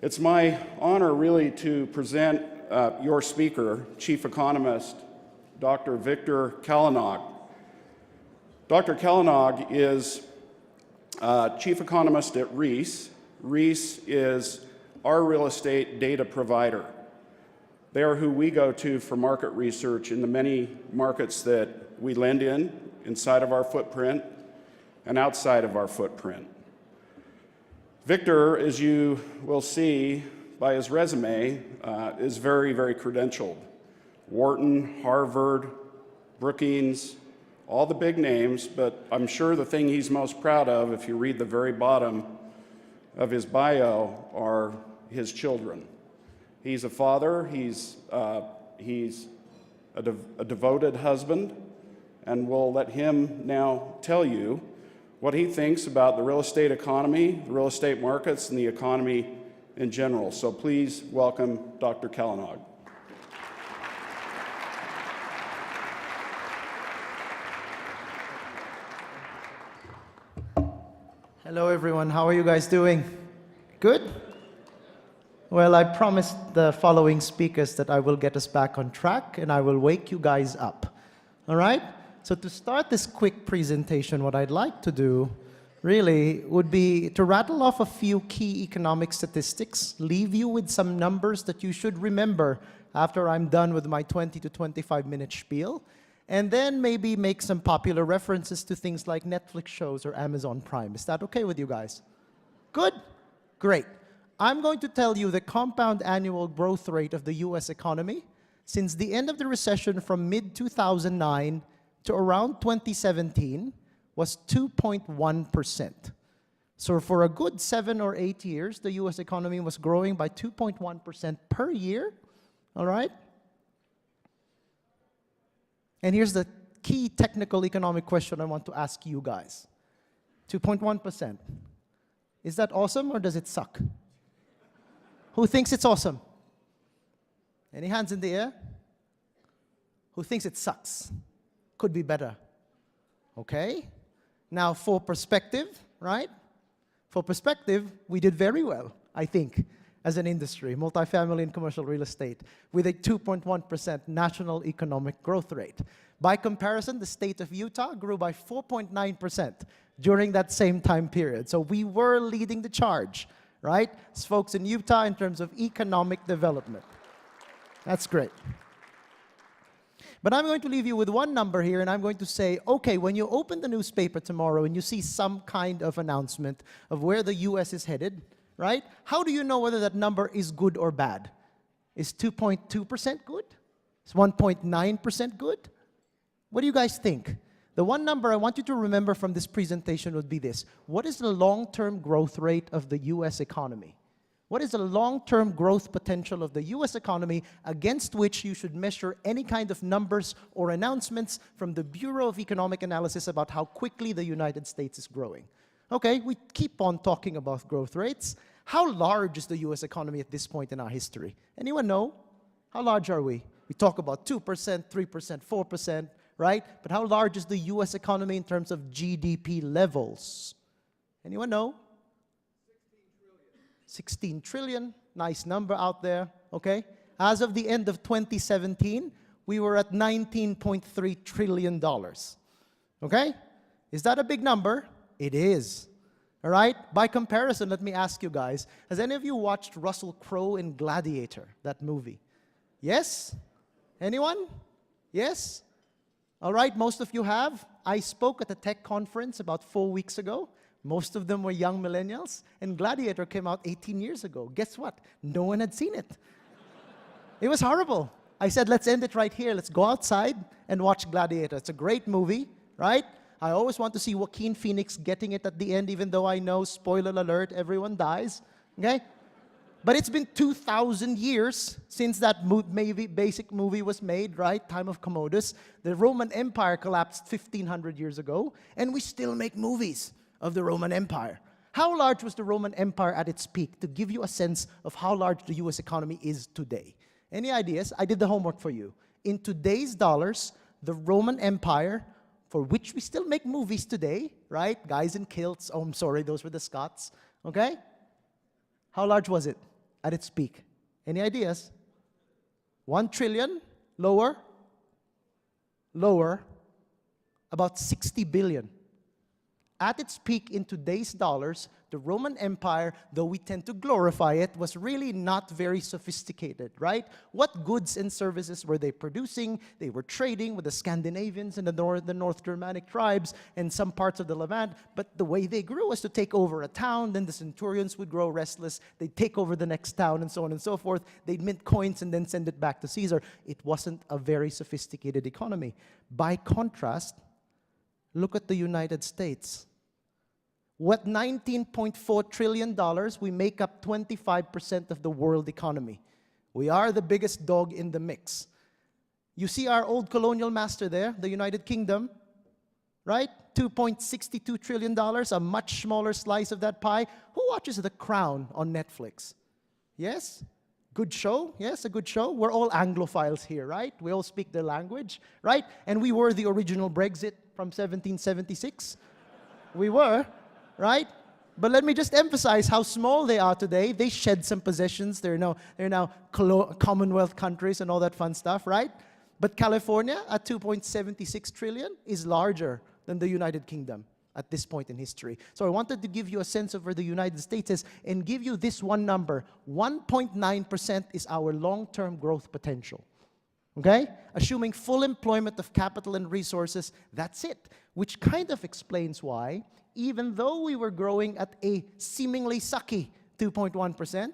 It's my honor really to present your speaker, Chief Economist, Dr. Victor Calanog. Dr. Calanog is Chief Economist at Reis. Reis is our real estate data provider. They are who we go to for market research in the many markets that we lend in, inside of our footprint and outside of our footprint. Victor, as you will see by his resume, is very, very credentialed. Wharton, Harvard, Brookings, all the big names, but I'm sure the thing he's most proud of, if you read the very bottom of his bio, are his children. He's a father, he's a devoted husband, and we'll let him now tell you what he thinks about the real estate economy, the real estate markets, and the economy in general. So please welcome Dr. Calanog. Hello everyone, how are you guys doing? Good? Well, I promised the following speakers that I will get us back on track and I will wake you guys up. All right? So to start this quick presentation, what I'd like to do really would be to rattle off a few key economic statistics, leave you with some numbers that you should remember after I'm done with my 20 to 25 minute spiel, and then maybe make some popular references to things like Netflix shows or Amazon Prime. Is that okay with you guys? Good? Great. I'm going to tell you the compound annual growth rate of the US economy since the end of the recession from mid-2009 to around 2017 was 2.1%. So for a good 7 or 8 years, the US economy was growing by 2.1% per year, all right? And here's the key technical economic question I want to ask you guys. 2.1%. Is that awesome or does it suck? Who thinks it's awesome? Any hands in the air? Who thinks it sucks? Could be better. Okay? Now for perspective, right? For perspective, we did very well, I think, as an industry, multifamily and commercial real estate, with a 2.1% national economic growth rate. By comparison, the state of Utah grew by 4.9% during that same time period. So we were leading the charge, right? As folks in Utah in terms of economic development. That's great. But I'm going to leave you with one number here, and I'm going to say, okay, when you open the newspaper tomorrow and you see some kind of announcement of where the US is headed, right? How do you know whether that number is good or bad? Is 2.2% good? Is 1.9% good? What do you guys think? The one number I want you to remember from this presentation would be this. What is the long-term growth rate of the US economy? What is the long-term growth potential of the US economy against which you should measure any kind of numbers or announcements from the Bureau of Economic Analysis about how quickly the United States is growing? Okay, we keep on talking about growth rates. How large is the US economy at this point in our history? Anyone know? How large are we? We talk about 2%, 3%, 4%, right? But how large is the US economy in terms of GDP levels? Anyone know? 16 trillion, nice number out there, okay? As of the end of 2017, we were at $19.3 trillion, okay? Is that a big number? It is, all right? By comparison, let me ask you guys, has any of you watched Russell Crowe in Gladiator, that movie? Yes? Anyone? Yes? All right, most of you have. I spoke at a tech conference about 4 weeks ago. Most of them were young millennials, and Gladiator came out 18 years ago. Guess what? No one had seen it. It was horrible. I said, let's end it right here. Let's go outside and watch Gladiator. It's a great movie, right? I always want to see Joaquin Phoenix getting it at the end, even though I know, spoiler alert, everyone dies, okay? But it's been 2,000 years since that basic movie was made, right? Time of Commodus. The Roman Empire collapsed 1,500 years ago, and we still make movies of the Roman Empire. How large was the Roman Empire at its peak, to give you a sense of how large the US economy is today? Any ideas? I did the homework for you. In today's dollars, the Roman Empire, for which we still make movies today, right? Guys in kilts, oh, I'm sorry, those were the Scots, okay? How large was it? at its peak? Any ideas? 1 trillion? Lower? Lower. About 60 billion. At its peak in today's dollars, the Roman Empire, though we tend to glorify it, was really not very sophisticated, right? What goods and services were they producing? They were trading with the Scandinavians and the North Germanic tribes and some parts of the Levant, but the way they grew was to take over a town, then the centurions would grow restless, they'd take over the next town and so on and so forth, they'd mint coins and then send it back to Caesar. It wasn't a very sophisticated economy. By contrast, look at the United States. What $19.4 trillion, we make up 25% of the world economy. We are the biggest dog in the mix. You see our old colonial master there, the United Kingdom, right? $2.62 trillion, a much smaller slice of that pie. Who watches The Crown on Netflix? Yes? Good show? Yes, a good show. We're all Anglophiles here, right? We all speak their language, right? And we were the original Brexit from 1776. We were. Right? But let me just emphasize how small they are today. They shed some possessions. They're now Commonwealth countries and all that fun stuff, right? But California at 2.76 trillion is larger than the United Kingdom at this point in history. So I wanted to give you a sense of where the United States is and give you this one number. 1.9% is our long-term growth potential. Okay? Assuming full employment of capital and resources, that's it. Which kind of explains why, even though we were growing at a seemingly sucky 2.1%,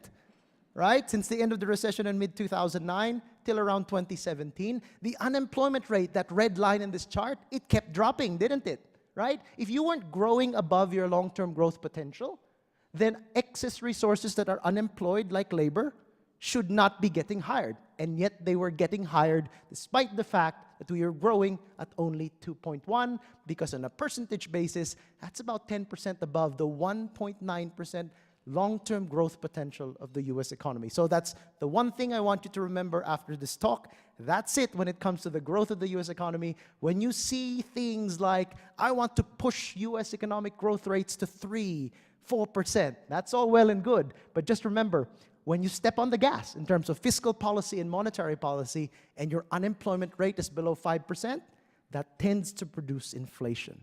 right, since the end of the recession in mid-2009 till around 2017, the unemployment rate, that red line in this chart, it kept dropping, didn't it? Right? If you weren't growing above your long-term growth potential, then excess resources that are unemployed, like labor, should not be getting hired. And yet they were getting hired despite the fact that we are growing at only 2.1, because on a percentage basis, that's about 10% above the 1.9% long-term growth potential of the US economy. So that's the one thing I want you to remember after this talk. That's it when it comes to the growth of the US economy. When you see things like, I want to push US economic growth rates to 3, 4%, that's all well and good. But just remember, when you step on the gas in terms of fiscal policy and monetary policy and your unemployment rate is below 5%, that tends to produce inflation,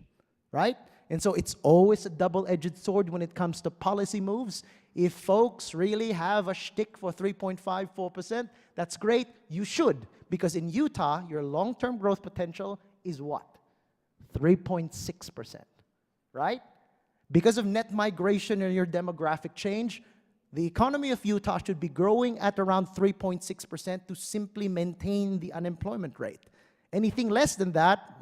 right? And so it's always a double-edged sword when it comes to policy moves. If folks really have a shtick for 3.5, 4%, that's great. You should, because in Utah, your long-term growth potential is what? 3.6%, right? Because of net migration and your demographic change, the economy of Utah should be growing at around 3.6% to simply maintain the unemployment rate. Anything less than that,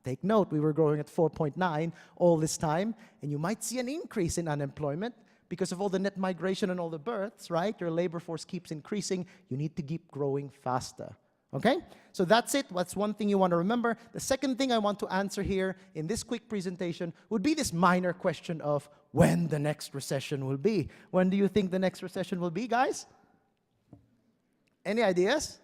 take note, we were growing at 4.9 all this time, and you might see an increase in unemployment because of all the net migration and all the births, right? Your labor force keeps increasing. You need to keep growing faster. Okay? So that's it. That's one thing you want to remember. The second thing I want to answer here in this quick presentation would be this minor question of when the next recession will be. When do you think the next recession will be, guys? Any ideas?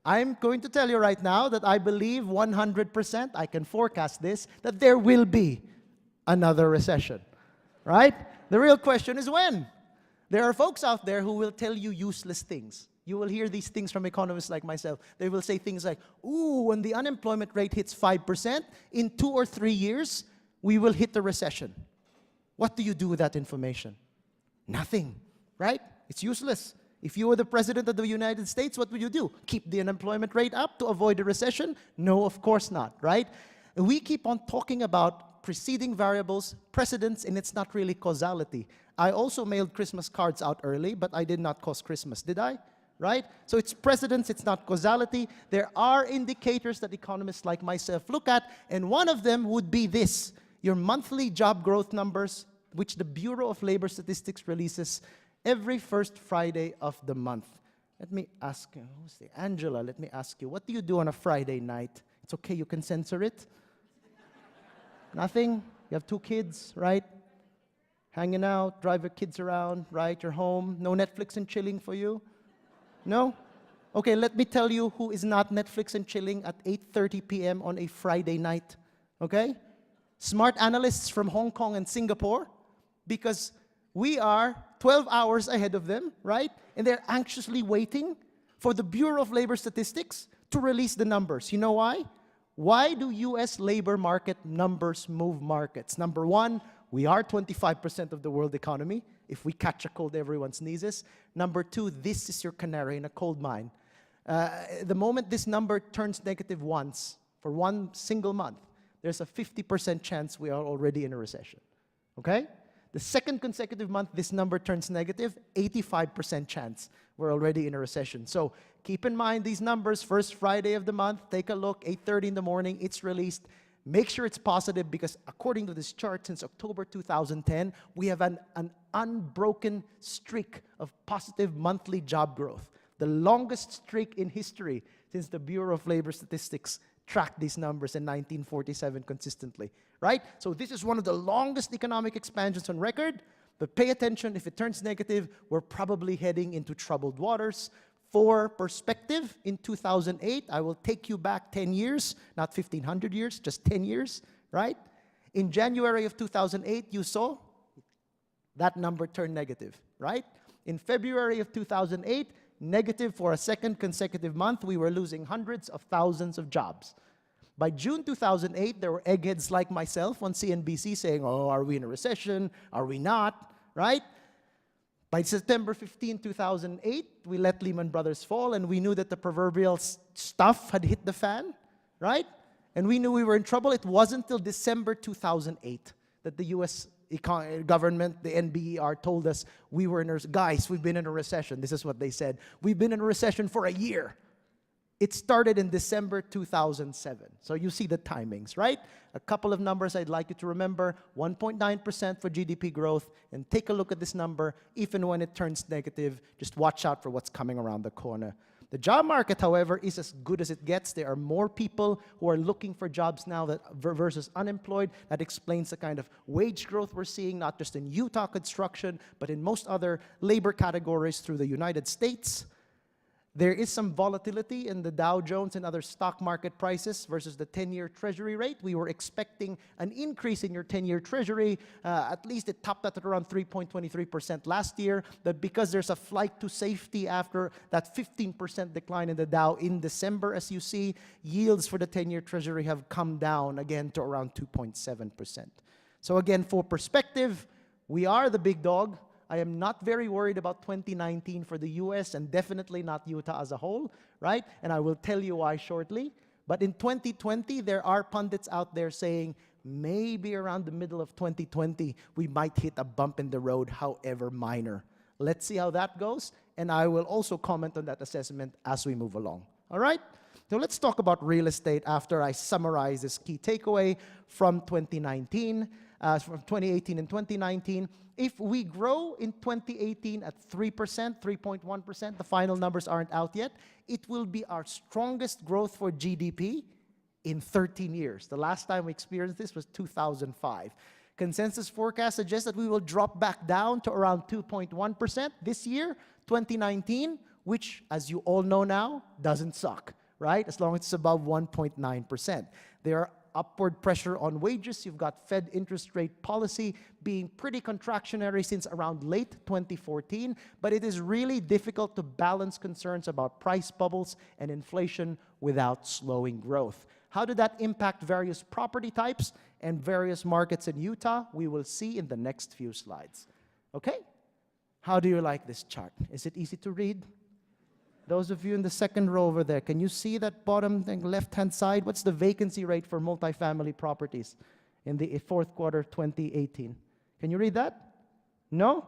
I'm going to tell you right now that I believe 100%, I can forecast this, that there will be another recession, right? The real question is when. There are folks out there who will tell you useless things. You will hear these things from economists like myself. They will say things like, ooh, when the unemployment rate hits 5%, in 2 or 3 years, we will hit the recession. What do you do with that information? Nothing, right? It's useless. If you were the president of the United States, what would you do? Keep the unemployment rate up to avoid a recession? No, of course not, right? We keep on talking about preceding variables, precedents, and it's not really causality. I also mailed Christmas cards out early, but I did not cause Christmas, did I? Right? So it's precedence, it's not causality. There are indicators that economists like myself look at, and one of them would be this, your monthly job growth numbers, which the Bureau of Labor Statistics releases every first Friday of the month. Let me ask you, who's the Angela, let me ask you, what do you do on a Friday night? It's okay, you can censor it. Nothing? You have 2 kids, right? Hanging out, drive your kids around, right? You're home, no Netflix and chilling for you? No? Okay, let me tell you who is not Netflix and chilling at 8:30 p.m. on a Friday night, okay? Smart analysts from Hong Kong and Singapore, because We are 12 hours ahead of them, right? And they're anxiously waiting for the Bureau of Labor Statistics to release the numbers. You know why? Why do US labor market numbers move markets? Number one, we are 25% of the world economy. If we catch a cold, everyone sneezes. Number two, this is your canary in a coal mine. The moment this number turns negative once, for one single month, there's a 50% chance we are already in a recession, okay? The second consecutive month this number turns negative, 85% chance we're already in a recession. So keep in mind these numbers, first Friday of the month, take a look, 8:30 in the morning, it's released. Make sure it's positive because according to this chart, since October 2010, we have an unbroken streak of positive monthly job growth. The longest streak in history since the Bureau of Labor Statistics tracked these numbers in 1947 consistently, right? So this is one of the longest economic expansions on record, but pay attention, if it turns negative, we're probably heading into troubled waters. For perspective, in 2008, I will take you back 10 years, not 1,500 years, just 10 years, right? In January of 2008, you saw that number turn negative, right? In February of 2008, negative for a second consecutive month, we were losing hundreds of thousands of jobs. By June 2008, there were eggheads like myself on CNBC saying, oh, are we in a recession? Are we not, right? By September 15, 2008, we let Lehman Brothers fall, and we knew that the proverbial stuff had hit the fan, right? And we knew we were in trouble. It wasn't until December 2008 that the U.S. government, the NBER, told us we were in a, guys, we've been in a recession. This is what they said. We've been in a recession for a year. It started in December 2007. So you see the timings, right? A couple of numbers I'd like you to remember. 1.9% for GDP growth. And take a look at this number. Even when it turns negative, just watch out for what's coming around the corner. The job market, however, is as good as it gets. There are more people who are looking for jobs now versus unemployed. That explains the kind of wage growth we're seeing, not just in Utah construction, but in most other labor categories through the United States. There is some volatility in the Dow Jones and other stock market prices versus the 10-year Treasury rate. We were expecting an increase in your 10-year Treasury. At least it topped out at around 3.23% last year. But because there's a flight to safety after that 15% decline in the Dow in December, as you see, yields for the 10-year Treasury have come down again to around 2.7%. So again, for perspective, we are the big dog. I am not very worried about 2019 for the US and definitely not Utah as a whole, right? And I will tell you why shortly. But in 2020, there are pundits out there saying maybe around the middle of 2020, we might hit a bump in the road, however minor. Let's see how that goes. And I will also comment on that assessment as we move along. All right? So let's talk about real estate after I summarize this key takeaway from 2018 and 2019. If we grow in 2018 at 3%, 3.1%, the final numbers aren't out yet, it will be our strongest growth for GDP in 13 years. The last time we experienced this was 2005. Consensus forecast suggests that we will drop back down to around 2.1% this year, 2019, which, as you all know now, doesn't suck, right? As long as it's above 1.9%. There are upward pressure on wages. You've got Fed interest rate policy being pretty contractionary since around late 2014, but it is really difficult to balance concerns about price bubbles and inflation without slowing growth. How did that impact various property types and various markets in Utah? We will see in the next few slides. Okay? How do you like this chart? Is it easy to read? Those of you in the second row over there, can you see that bottom left-hand side? What's the vacancy rate for multifamily properties in the fourth quarter of 2018? Can you read that? No?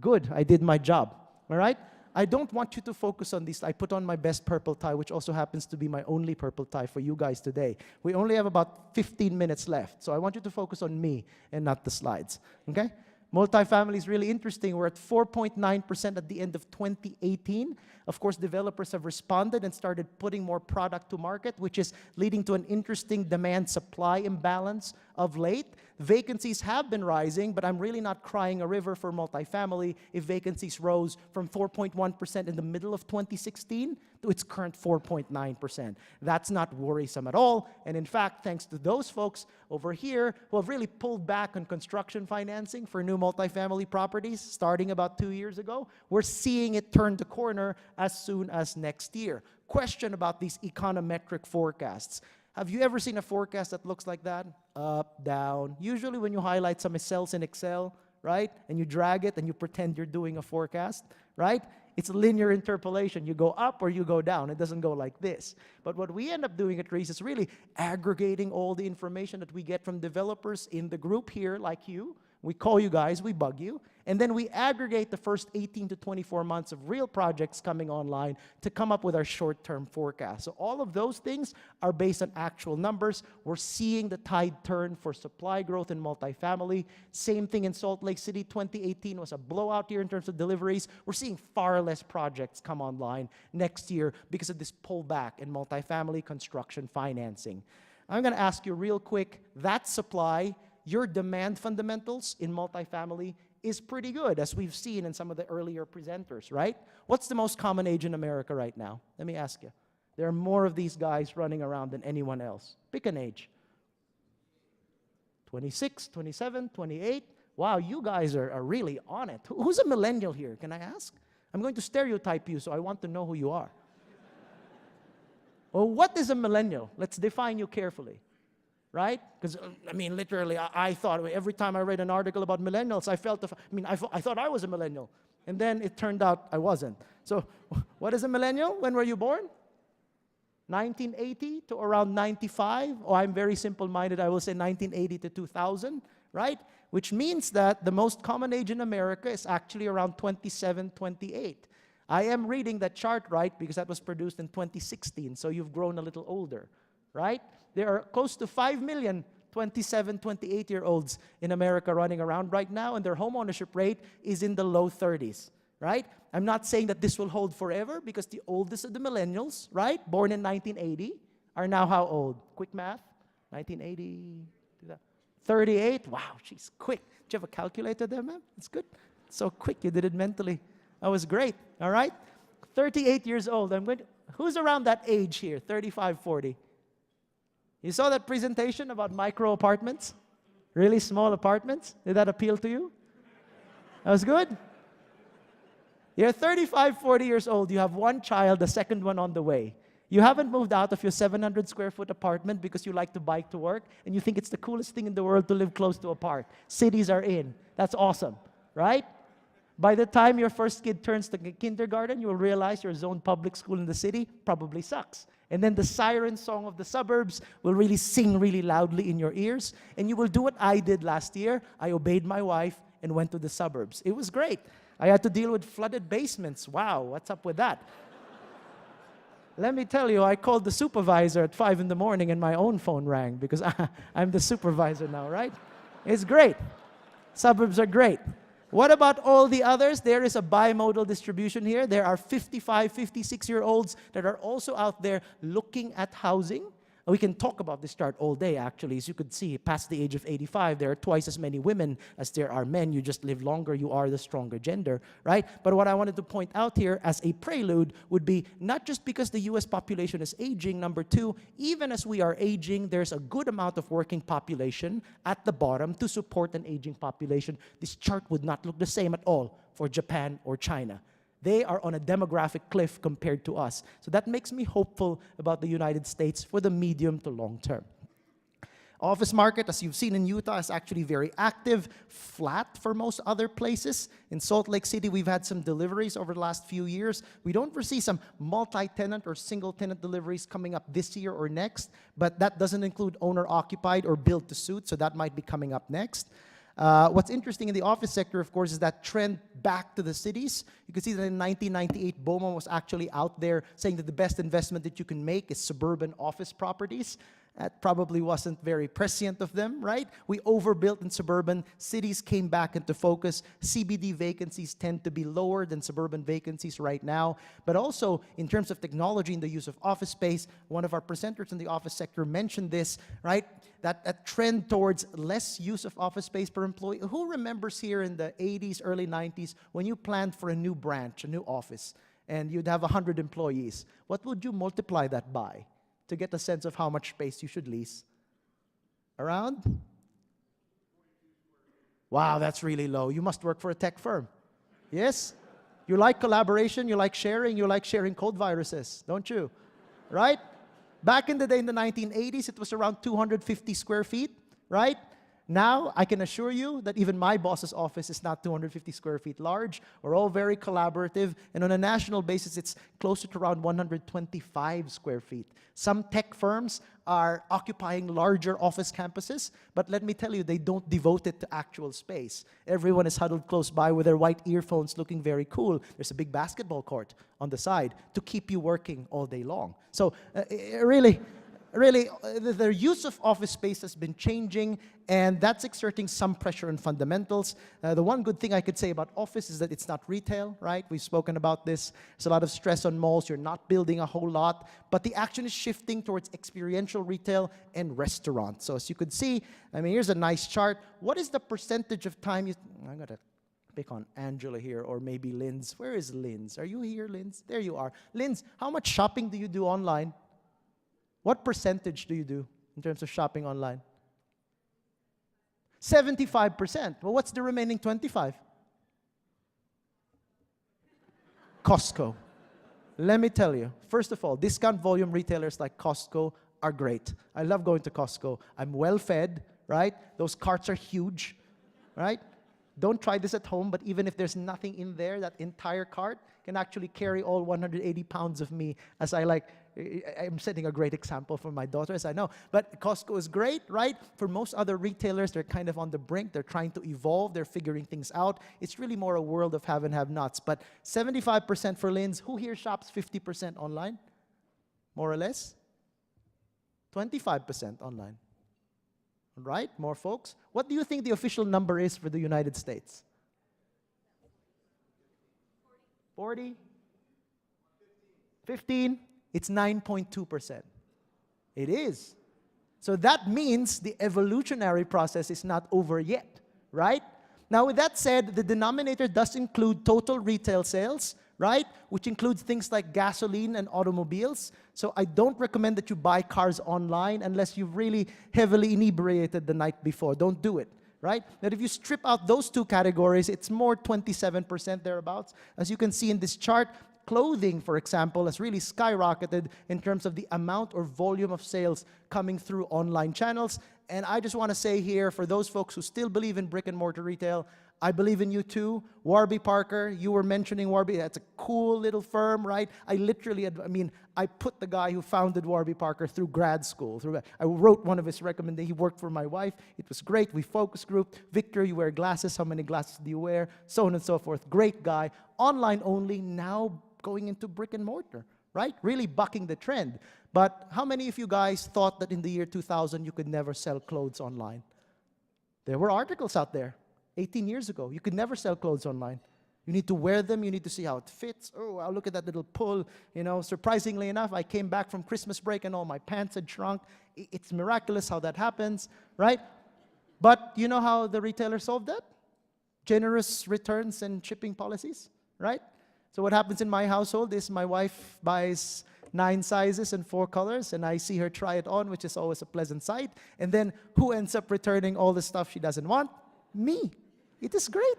Good, I did my job, all right? I don't want you to focus on these. I put on my best purple tie, which also happens to be my only purple tie for you guys today. We only have about 15 minutes left, so I want you to focus on me and not the slides, okay? Multifamily is really interesting. We're at 4.9% at the end of 2018. Of course, developers have responded and started putting more product to market, which is leading to an interesting demand-supply imbalance of late. Vacancies have been rising, but I'm really not crying a river for multifamily if vacancies rose from 4.1% in the middle of 2016 to its current 4.9%. That's not worrisome at all. And in fact, thanks to those folks over here who have really pulled back on construction financing for new multifamily properties starting about 2 years ago, we're seeing it turn the corner as soon as next year. Question about these econometric forecasts. Have you ever seen a forecast that looks like that? Up, down. Usually when you highlight some cells in Excel, right, and you drag it and you pretend you're doing a forecast, right? It's a linear interpolation. You go up or you go down. It doesn't go like this. But what we end up doing at Reis is really aggregating all the information that we get from developers in the group here, like you. We call you guys, we bug you, and then we aggregate the first 18 to 24 months of real projects coming online to come up with our short-term forecast. So all of those things are based on actual numbers. We're seeing the tide turn for supply growth in multifamily. Same thing in Salt Lake City. 2018 was a blowout year in terms of deliveries. We're seeing far less projects come online next year because of this pullback in multifamily construction financing. I'm going to ask you real quick, that supply, your demand fundamentals in multifamily is pretty good, as we've seen in some of the earlier presenters, right? What's the most common age in America right now? Let me ask you. There are more of these guys running around than anyone else. Pick an age. 26, 27, 28. Wow, you guys are really on it. Who's a millennial here, can I ask? I'm going to stereotype you, so I want to know who you are. Well, what is a millennial? Let's define you carefully. Right? Because, I mean, literally, I thought every time I read an article about millennials, I felt, I thought I was a millennial. And then it turned out I wasn't. So what is a millennial? When were you born? 1980 to around 95. Oh, I'm very simple-minded. I will say 1980 to 2000, right? Which means that the most common age in America is actually around 27, 28. I am reading that chart right because that was produced in 2016, so you've grown a little older, right? There are close to 5 million 27, 28-year-olds in America running around right now, and their home ownership rate is in the low 30s, right? I'm not saying that this will hold forever because the oldest of the millennials, right, born in 1980, are now how old? Quick math, 1980, 38. Wow, she's quick. Did you have a calculator there, ma'am? It's good. So quick, you did it mentally. That was great, all right? 38 years old. Who's around that age here, 35, 40? You saw that presentation about micro apartments? Really small apartments? Did that appeal to you? That was good? You're 35, 40 years old. You have one child, the second one on the way. You haven't moved out of your 700 square foot apartment because you like to bike to work and you think it's the coolest thing in the world to live close to a park. Cities are in. That's awesome, right? By the time your first kid turns to kindergarten, you will realize your zoned public school in the city probably sucks. And then the siren song of the suburbs will really sing really loudly in your ears. And you will do what I did last year. I obeyed my wife and went to the suburbs. It was great. I had to deal with flooded basements. Wow, what's up with that? Let me tell you, I called the supervisor at 5 in the morning and my own phone rang because I'm the supervisor now, right? It's great. Suburbs are great. What about all the others? There is a bimodal distribution here. There are 55, 56-year-olds that are also out there looking at housing. We can talk about this chart all day, actually. As you could see, past the age of 85, there are twice as many women as there are men. You just live longer. You are the stronger gender, right? But what I wanted to point out here as a prelude would be not just because the U.S. population is aging. Number two, even as we are aging, there's a good amount of working population at the bottom to support an aging population. This chart would not look the same at all for Japan or China. They are on a demographic cliff compared to us. So that makes me hopeful about the United States for the medium to long term. Office market, as you've seen in Utah, is actually very active, flat for most other places. In Salt Lake City, we've had some deliveries over the last few years. We don't foresee some multi-tenant or single-tenant deliveries coming up this year or next, but that doesn't include owner-occupied or build-to-suit, so that might be coming up next. What's interesting in the office sector, of course, is that trend back to the cities. You can see that in 1998, Bowman was actually out there saying that the best investment that you can make is suburban office properties. That probably wasn't very prescient of them, right? We overbuilt in suburban. Cities came back into focus. CBD vacancies tend to be lower than suburban vacancies right now. But also, in terms of technology and the use of office space, one of our presenters in the office sector mentioned this, right? That trend towards less use of office space per employee. Who remembers here in the 80s, early 90s, when you planned for a new branch, a new office, and you'd have 100 employees? What would you multiply that by to get a sense of how much space you should lease? Around? Wow, that's really low. You must work for a tech firm. Yes? You like collaboration, you like sharing code viruses, don't you? Right? Back in the day, in the 1980s, it was around 250 square feet, right? Now, I can assure you that even my boss's office is not 250 square feet large. We're all very collaborative, and on a national basis, it's closer to around 125 square feet. Some tech firms are occupying larger office campuses, but let me tell you, they don't devote it to actual space. Everyone is huddled close by with their white earphones looking very cool. There's a big basketball court on the side to keep you working all day long. So really, their use of office space has been changing, and that's exerting some pressure on fundamentals. The one good thing I could say about office is that it's not retail, right? We've spoken about this. There's a lot of stress on malls. You're not building a whole lot, but the action is shifting towards experiential retail and restaurants. So as you could see, I mean, here's a nice chart. What is the percentage of time I'm going to pick on Angela here, or maybe Linz. Where is Linz? Are you here, Linz? There you are. Linz, how much shopping do you do online? What percentage do you do in terms of shopping online? 75%. Well, what's the remaining 25? Costco. Let me tell you, first of all, discount volume retailers like Costco are great. I love going to Costco. I'm well fed, right? Those carts are huge, right? Don't try this at home, but even if there's nothing in there, that entire cart can actually carry all 180 pounds of me as I'm setting a great example for my daughters, I know. But Costco is great, right? For most other retailers, they're kind of on the brink. They're trying to evolve. They're figuring things out. It's really more a world of have and have-nots. But 75% for Linz. Who here shops 50% online? More or less? 25% online. Right? More folks. What do you think the official number is for the United States? 40? 15? It's 9.2%. It is. So that means the evolutionary process is not over yet, right? Now, with that said, the denominator does include total retail sales, right? Which includes things like gasoline and automobiles. So I don't recommend that you buy cars online unless you've really heavily inebriated the night before. Don't do it, right? But if you strip out those two categories, it's more 27% thereabouts. As you can see in this chart, clothing, for example, has really skyrocketed in terms of the amount or volume of sales coming through online channels. And I just want to say here, for those folks who still believe in brick and mortar retail, I believe in you too. Warby Parker, you were mentioning Warby. That's a cool little firm, right? I put the guy who founded Warby Parker through grad school. I wrote one of his recommendations. He worked for my wife. It was great. We focus grouped. Victor, you wear glasses. How many glasses do you wear? So on and so forth. Great guy. Online only, now going into brick and mortar, right? Really bucking the trend. But how many of you guys thought that in the year 2000 you could never sell clothes online? There were articles out there 18 years ago. You could never sell clothes online. You need to wear them. You need to see how it fits. Oh, I'll look at that little pull. You know, surprisingly enough, I came back from Christmas break and all my pants had shrunk. It's miraculous how that happens, right? But you know how the retailer solved that? Generous returns and shipping policies, right? So what happens in my household is my wife buys 9 sizes and 4 colors, and I see her try it on, which is always a pleasant sight. And then who ends up returning all the stuff she doesn't want? Me. It is great.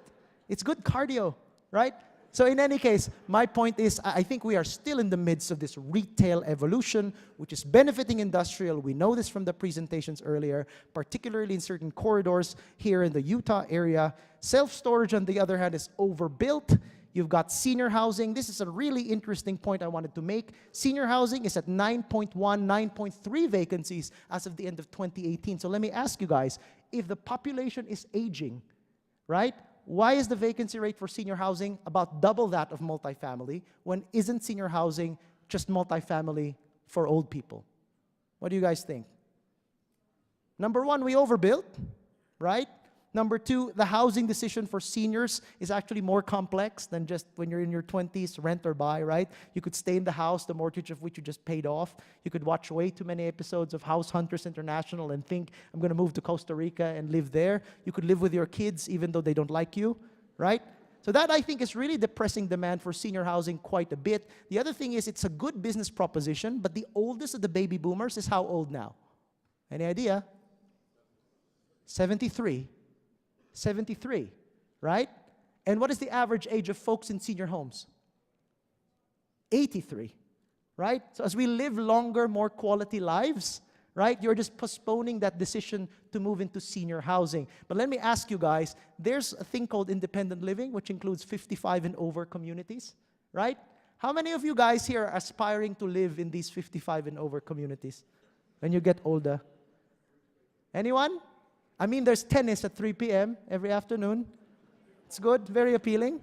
It's good cardio, right? So in any case, my point is, I think we are still in the midst of this retail evolution, which is benefiting industrial. We know this from the presentations earlier, particularly in certain corridors here in the Utah area. Self-storage, on the other hand, is overbuilt. You've got senior housing. This is a really interesting point I wanted to make. Senior housing is at 9.1, 9.3 vacancies as of the end of 2018. So let me ask you guys, if the population is aging, right? Why is the vacancy rate for senior housing about double that of multifamily when isn't senior housing just multifamily for old people? What do you guys think? Number one, we overbuilt, right? Number two, the housing decision for seniors is actually more complex than just when you're in your 20s, rent or buy, right? You could stay in the house, the mortgage of which you just paid off. You could watch way too many episodes of House Hunters International and think, I'm going to move to Costa Rica and live there. You could live with your kids even though they don't like you, right? So that, I think, is really depressing demand for senior housing quite a bit. The other thing is it's a good business proposition, but the oldest of the baby boomers is how old now? Any idea? 73. 73, right? And what is the average age of folks in senior homes? 83, right? So as we live longer, more quality lives, right, you're just postponing that decision to move into senior housing. But let me ask you guys, there's a thing called independent living, which includes 55 and over communities, right? How many of you guys here are aspiring to live in these 55 and over communities when you get older? Anyone? I mean, there's tennis at 3 p.m. every afternoon. It's good, very appealing.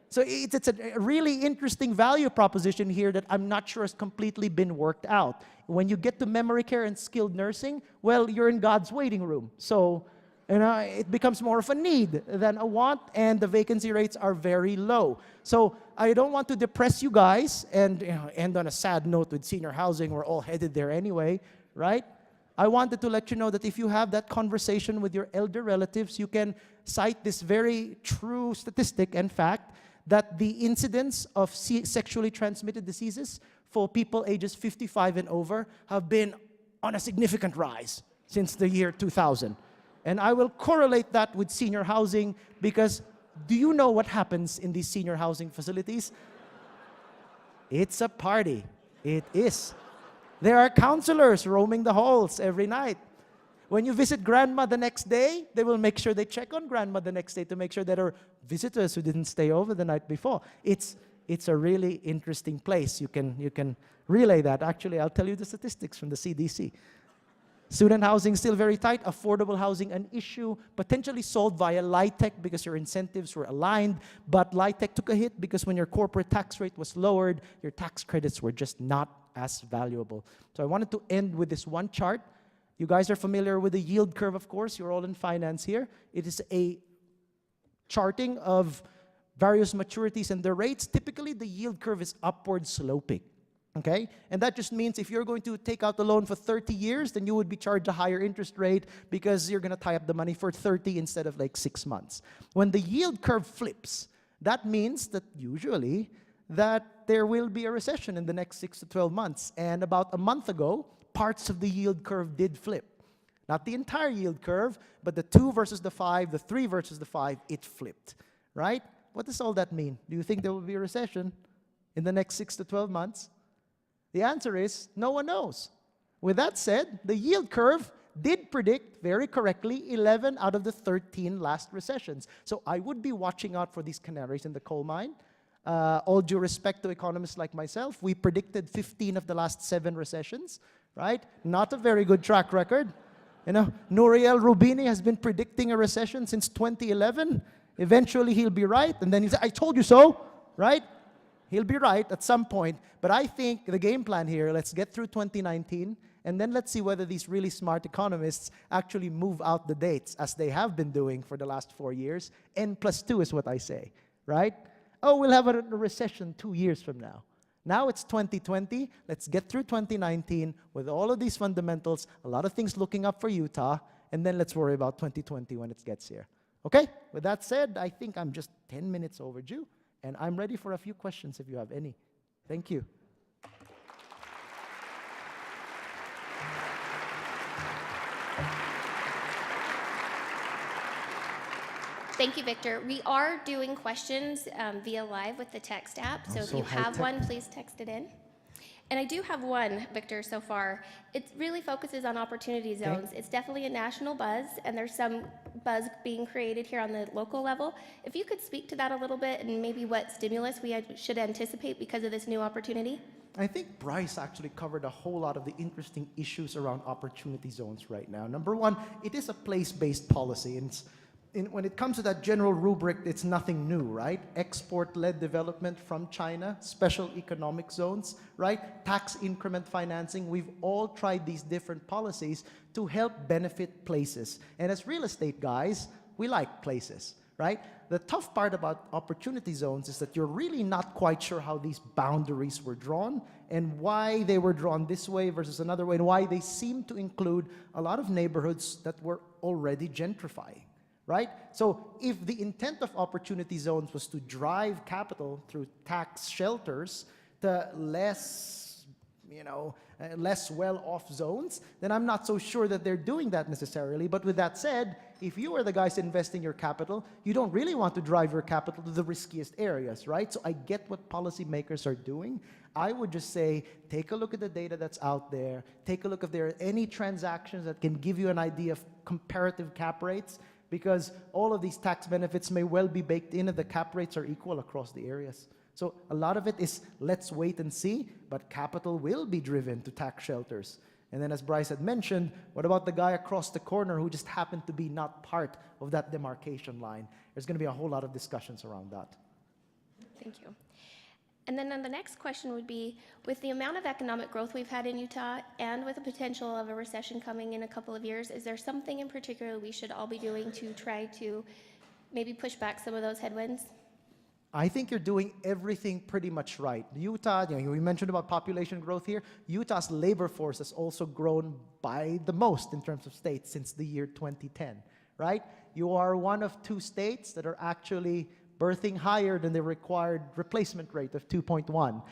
So it's a really interesting value proposition here that I'm not sure has completely been worked out. When you get to memory care and skilled nursing, well, you're in God's waiting room. So, it becomes more of a need than a want, and the vacancy rates are very low. So I don't want to depress you guys and end on a sad note with senior housing. We're all headed there anyway, right? I wanted to let you know that if you have that conversation with your elder relatives, you can cite this very true statistic and fact that the incidence of sexually transmitted diseases for people ages 55 and over have been on a significant rise since the year 2000. And I will correlate that with senior housing because do you know what happens in these senior housing facilities? It's a party. It is. There are counselors roaming the halls every night. When you visit grandma the next day, they will make sure they check on grandma the next day to make sure that there are visitors who didn't stay over the night before. It's a really interesting place. You can relay that. Actually, I'll tell you the statistics from the CDC. Student housing still very tight. Affordable housing an issue, potentially solved via LIHTC because your incentives were aligned. But LIHTC took a hit because when your corporate tax rate was lowered, your tax credits were just not as valuable. So I wanted to end with this one chart. You guys are familiar with the yield curve, of course. You're all in finance here. It is a charting of various maturities and their rates. Typically, the yield curve is upward sloping. Okay? And that just means if you're going to take out the loan for 30 years, then you would be charged a higher interest rate because you're going to tie up the money for 30 instead of like 6 months. When the yield curve flips, that means that usually that there will be a recession in the next 6 to 12 months. And about a month ago, parts of the yield curve did flip. Not the entire yield curve, but the 2 versus the 5, the 3 versus the 5, it flipped, right? What does all that mean? Do you think there will be a recession in the next 6 to 12 months? The answer is no one knows. With that said, the yield curve did predict very correctly 11 out of the 13 last recessions. So I would be watching out for these canaries in the coal mine. All due respect to economists like myself, we predicted 15 of the last 7 recessions, right? Not a very good track record. Nouriel Roubini has been predicting a recession since 2011. Eventually he'll be right, and then he'll say, I told you so, right? He'll be right at some point, but I think the game plan here, let's get through 2019, and then let's see whether these really smart economists actually move out the dates, as they have been doing for the last 4 years. N+2 is what I say, right? Oh, we'll have a recession 2 years from now. Now it's 2020. Let's get through 2019 with all of these fundamentals, a lot of things looking up for Utah, and then let's worry about 2020 when it gets here. Okay? With that said, I think I'm just 10 minutes overdue. And I'm ready for a few questions if you have any. Thank you. Thank you, Victor. We are doing questions via live with the text app. So if you have one, please text it in. And I do have one, Victor, so far. It really focuses on opportunity zones. Okay. It's definitely a national buzz, and there's some buzz being created here on the local level. If you could speak to that a little bit and maybe what stimulus we should anticipate because of this new opportunity. I think Bryce actually covered a whole lot of the interesting issues around opportunity zones right now. Number one, it is a place-based policy, and it's when it comes to that general rubric, it's nothing new, right? Export-led development from China, special economic zones, right? Tax increment financing. We've all tried these different policies to help benefit places. And as real estate guys, we like places, right? The tough part about opportunity zones is that you're really not quite sure how these boundaries were drawn and why they were drawn this way versus another way, and why they seem to include a lot of neighborhoods that were already gentrifying. Right? So if the intent of opportunity zones was to drive capital through tax shelters to less, less well-off zones, then I'm not so sure that they're doing that necessarily. But with that said, if you are the guys investing your capital, you don't really want to drive your capital to the riskiest areas, right? So I get what policymakers are doing. I would just say, take a look at the data that's out there. Take a look if there are any transactions that can give you an idea of comparative cap rates, because all of these tax benefits may well be baked in if the cap rates are equal across the areas. So a lot of it is let's wait and see, but capital will be driven to tax shelters. And then as Bryce had mentioned, what about the guy across the corner who just happened to be not part of that demarcation line? There's going to be a whole lot of discussions around that. Thank you. And then the next question would be, with the amount of economic growth we've had in Utah and with the potential of a recession coming in a couple of years, is there something in particular we should all be doing to try to maybe push back some of those headwinds? I think you're doing everything pretty much right. Utah, we mentioned about population growth here. Utah's labor force has also grown by the most in terms of states since the year 2010, right? You are one of 2 states that are actually birthing higher than the required replacement rate of 2.1.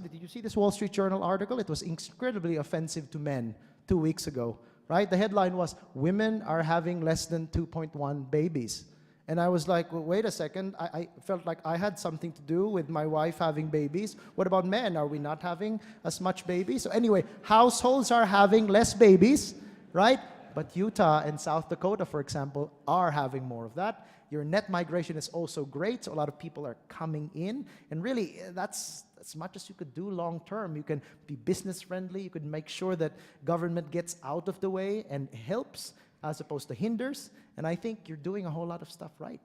Did you see this Wall Street Journal article? It was incredibly offensive to men 2 weeks ago, right? The headline was, women are having less than 2.1 babies. And I was like, well, wait a second. I felt like I had something to do with my wife having babies. What about men? Are we not having as much babies? So anyway, households are having less babies, right? But Utah and South Dakota, for example, are having more of that. Your net migration is also great, so a lot of people are coming in. And really, that's as much as you could do long term. You can be business friendly. You could make sure that government gets out of the way and helps as opposed to hinders. And I think you're doing a whole lot of stuff right.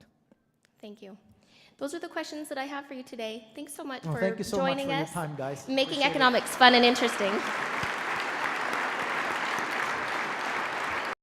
Thank you. Those are the questions that I have for you today. Thanks so much for thank you so joining much for us, your time, guys. making economics fun and interesting.